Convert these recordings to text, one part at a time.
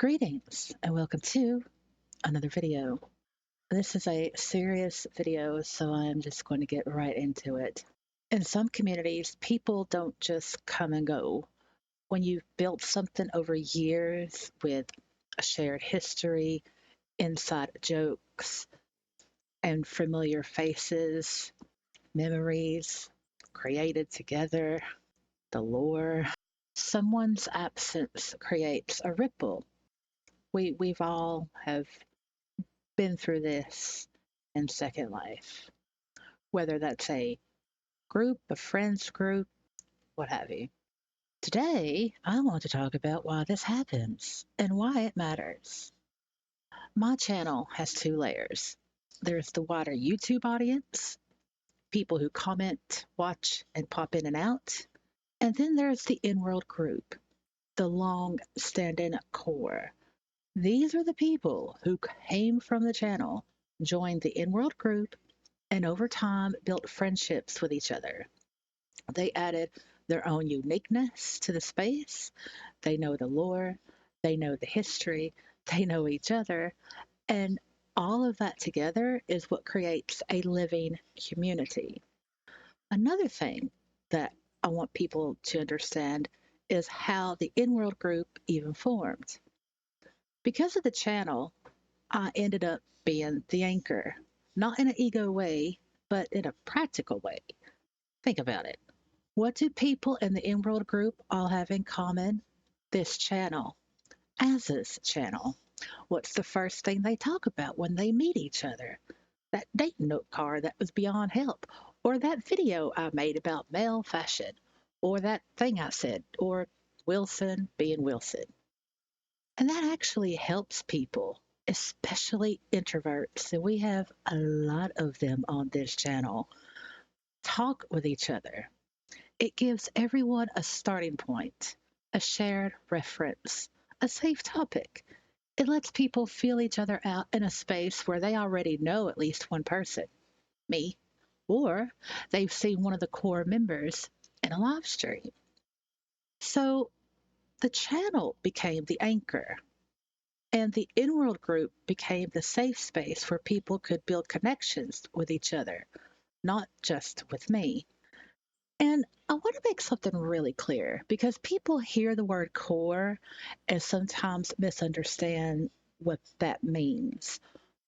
Greetings and welcome to another video. This is a serious video, so I'm just going to get right into it. In some communities, people don't just come and go. When you've built something over years with a shared history, inside jokes, and familiar faces, memories created together, the lore, someone's absence creates a ripple. We've all have been through this in Second Life, whether that's a group, a friends group, what have you. Today, I want to talk about why this happens and why it matters. My channel has two layers. There's the wider YouTube audience, people who comment, watch, and pop in and out. And then there's the in-world group, the long-standing core. These are the people who came from the channel, joined the in-world group, and over time built friendships with each other. They added their own uniqueness to the space. They know the lore, they know the history, they know each other, and all of that together is what creates a living community. Another thing that I want people to understand is how the in-world group even formed. Because of the channel, I ended up being the anchor, not in an ego way, but in a practical way. Think about it. What do people in the in-world group all have in common? This channel, Az's channel. What's the first thing they talk about when they meet each other? That date note card that was beyond help, or that video I made about male fashion, or that thing I said, or Wilson being Wilson. And that actually helps people, especially introverts. And we have a lot of them on this channel. Talk with each other. It gives everyone a starting point, a shared reference, a safe topic. It lets people feel each other out in a space where they already know at least one person, me, or they've seen one of the core members in a live stream. So the channel became the anchor, and the in-world group became the safe space where people could build connections with each other, not just with me. And I want to make something really clear because people hear the word core and sometimes misunderstand what that means.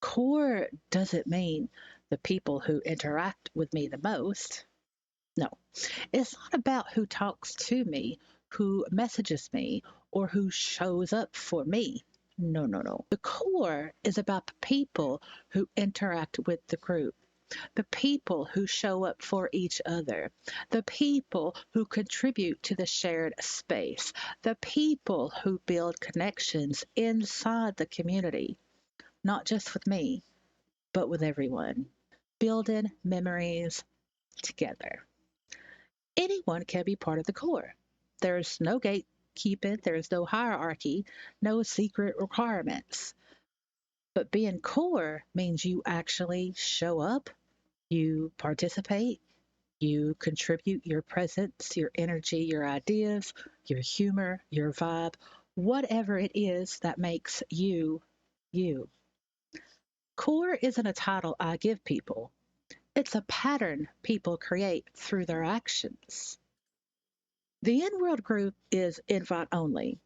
Core doesn't mean the people who interact with me the most. No, it's not about who talks to me, who messages me, or who shows up for me. No, no, no. The core is about the people who interact with the group, the people who show up for each other, the people who contribute to the shared space, the people who build connections inside the community, not just with me, but with everyone, building memories together. Anyone can be part of the core. There's no gatekeeping, there's no hierarchy, no secret requirements. But being core means you actually show up, you participate, you contribute your presence, your energy, your ideas, your humor, your vibe, whatever it is that makes you, you. Core isn't a title I give people, it's a pattern people create through their actions. The in world group is invite only,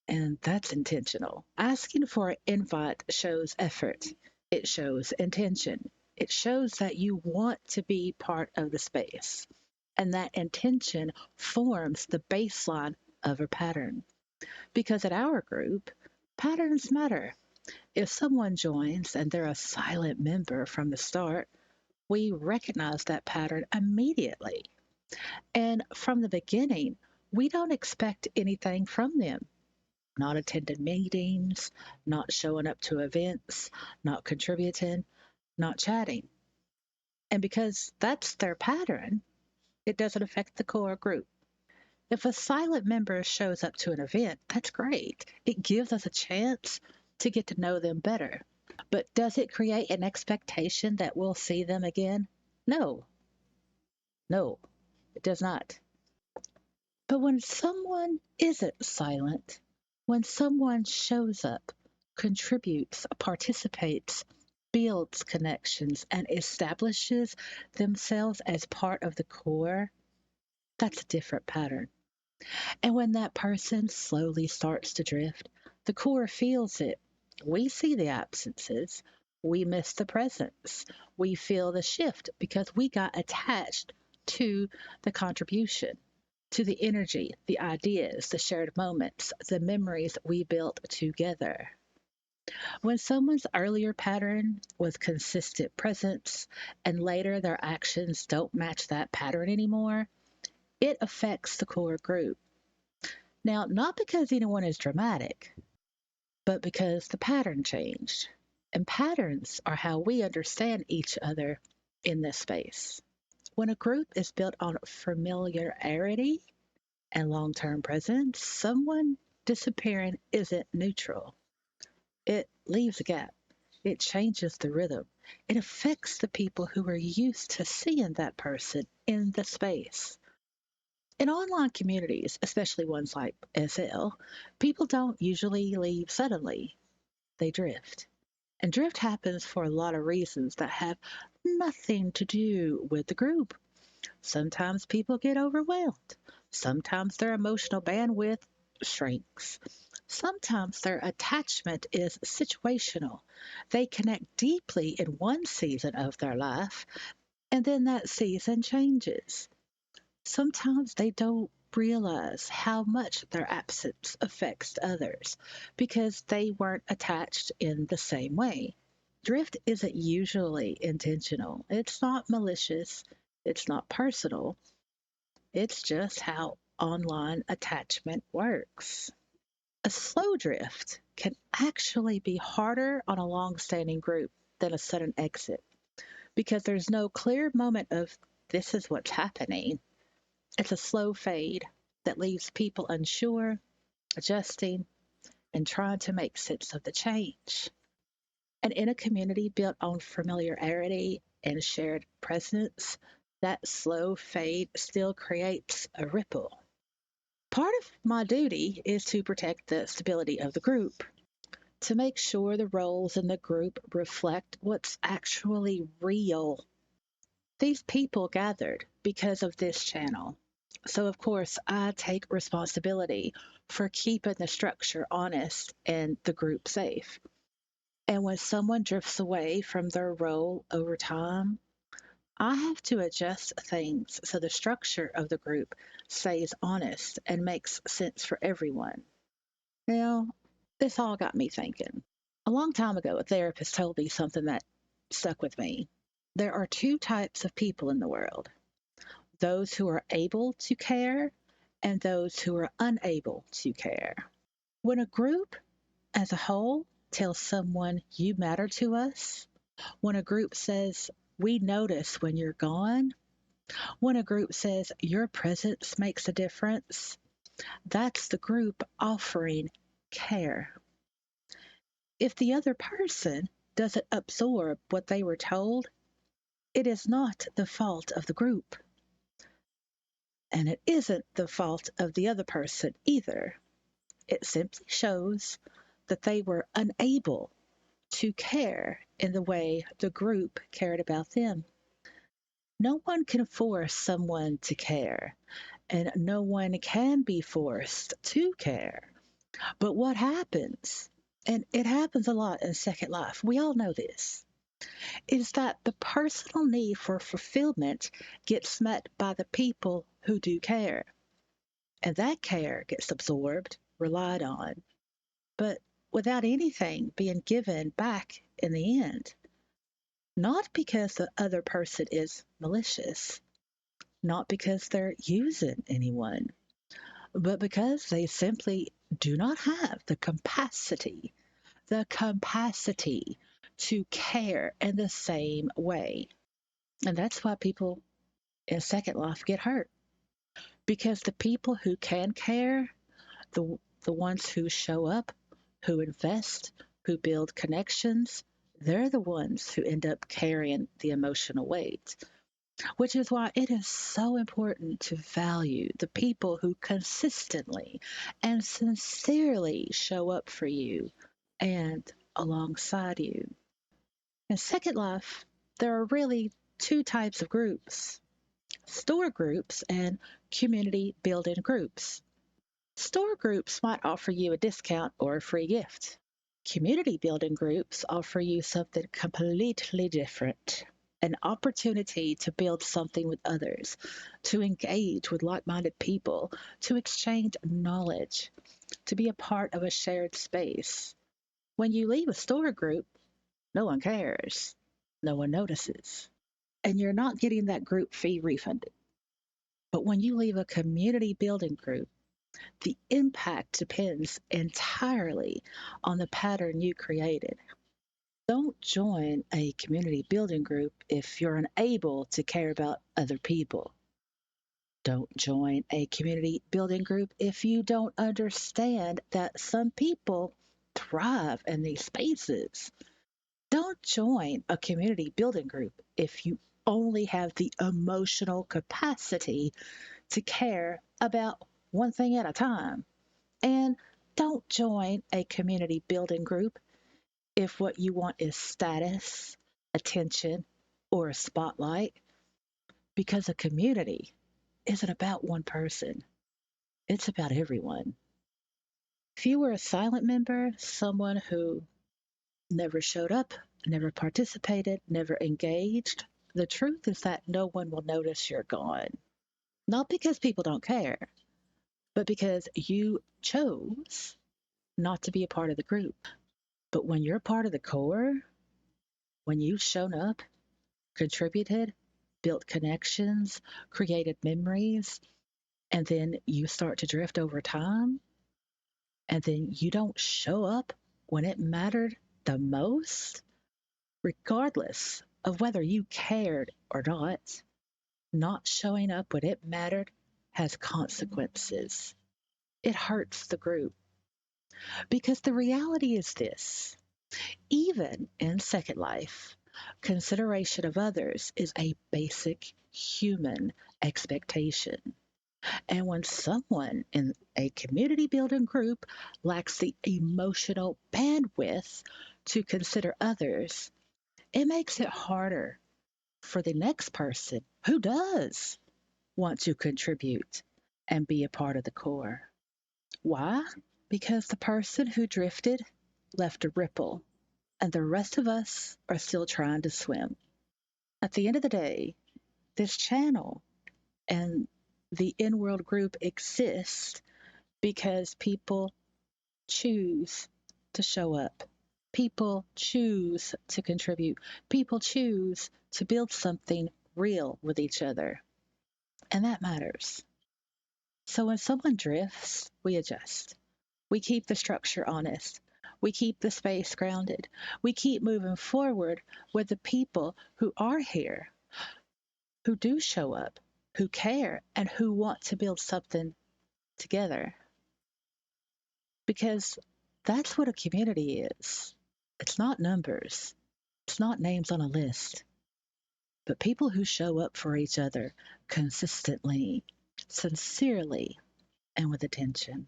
and that's intentional. Asking for an invite shows effort, it shows intention, it shows that you want to be part of the space. And that intention forms the baseline of a pattern. Because at our group, patterns matter. If someone joins and they're a silent member from the start, we recognize that pattern immediately. And from the beginning, we don't expect anything from them. Not attending meetings, not showing up to events, not contributing, not chatting. And because that's their pattern, it doesn't affect the core group. If a silent member shows up to an event, that's great. It gives us a chance to get to know them better. But does it create an expectation that we'll see them again? No, no, it does not. But when someone isn't silent, When someone shows up, contributes, participates, builds connections, and establishes themselves as part of the core, that's a different pattern. And when that person slowly starts to drift, the core feels it. We see the absences. We miss the presence. We feel the shift because we got attached to the contribution, to the energy, the ideas, the shared moments, the memories we built together. When someone's earlier pattern was consistent presence and later their actions don't match that pattern anymore, it affects the core group. Now, not because anyone is dramatic, but because the pattern changed. And patterns are how we understand each other in this space. When a group is built on familiarity and long term presence, someone disappearing isn't neutral. It leaves a gap. It changes the rhythm. It affects the people who are used to seeing that person in the space. In online communities, especially ones like SL, people don't usually leave suddenly, they drift. And drift happens for a lot of reasons that have nothing to do with the group. Sometimes people get overwhelmed. Sometimes their emotional bandwidth shrinks. Sometimes their attachment is situational. They connect deeply in one season of their life, and then that season changes. Sometimes they don't realize how much their absence affects others because they weren't attached in the same way. Drift isn't usually intentional, it's not malicious, it's not personal, it's just how online attachment works. A slow drift can actually be harder on a long standing group than a sudden exit because there's no clear moment of this is what's happening. It's a slow fade that leaves people unsure, adjusting, and trying to make sense of the change. And in a community built on familiarity and shared presence, that slow fade still creates a ripple. Part of my duty is to protect the stability of the group, to make sure the roles in the group reflect what's actually real. These people gathered because of this channel. So, of course, I take responsibility for keeping the structure honest and the group safe. And when someone drifts away from their role over time, I have to adjust things so the structure of the group stays honest and makes sense for everyone. Now, this all got me thinking. A long time ago, a therapist told me something that stuck with me. There are two types of people in the world: those who are able to care and those who are unable to care. When a group as a whole tells someone you matter to us, when a group says we notice when you're gone, when a group says your presence makes a difference, that's the group offering care. If the other person doesn't absorb what they were told, it is not the fault of the group. And it isn't the fault of the other person either. It simply shows that they were unable to care in the way the group cared about them. No one can force someone to care, and no one can be forced to care. But what happens, and it happens a lot in Second Life, we all know this, is that the personal need for fulfillment gets met by the people who do care. And that care gets absorbed, relied on, but without anything being given back in the end. Not because the other person is malicious, not because they're using anyone, but because they simply do not have the capacity to care in the same way. And that's why people in Second Life get hurt. Because the people who can care, the ones who show up, who invest, who build connections, they're the ones who end up carrying the emotional weight. which is why it is so important to value the people who consistently and sincerely show up for you and alongside you. In Second Life, there are really two types of groups: store groups and community building groups. Store groups might offer you a discount or a free gift. Community building groups offer you something completely different: an opportunity to build something with others, to engage with like minded people, to exchange knowledge, to be a part of a shared space. When you leave a store group, no one cares, no one notices, and you're not getting that group fee refunded. But when you leave a community building group, the impact depends entirely on the pattern you created. Don't join a community building group if you're unable to care about other people. Don't join a community building group if you don't understand that some people thrive in these spaces. Don't join a community building group if you only have the emotional capacity to care about one thing at a time. And don't join a community building group if what you want is status, attention, or a spotlight, because a community isn't about one person, it's about everyone. If you were a silent member, someone who never showed up, never participated, never engaged, the truth is that no one will notice you're gone. Not because people don't care, but because you chose not to be a part of the group. But when you're part of the core, when you've shown up, contributed, built connections, created memories, and then you start to drift over time, and then you don't show up when it mattered the most, regardless of whether you cared or not showing up when it mattered has consequences. It hurts the group because the reality is this: even in Second Life, consideration of others is a basic human expectation. And when someone in a community building group lacks the emotional bandwidth to consider others, it makes it harder for the next person who does want to contribute and be a part of the core. Why? Because the person who drifted left a ripple, and the rest of us are still trying to swim. At the end of the day, this channel and the in world group exists because people choose to show up. People choose to contribute. People choose to build something real with each other. And that matters. So when someone drifts, we adjust. We keep the structure honest. We keep the space grounded. We keep moving forward with the people who are here, who do show up, who care, and who want to build something together. Because that's what a community is. It's not numbers, it's not names on a list, but people who show up for each other consistently, sincerely, and with attention.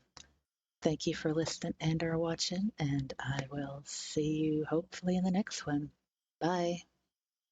Thank you for listening and or watching, and I will see you hopefully in the next one. Bye.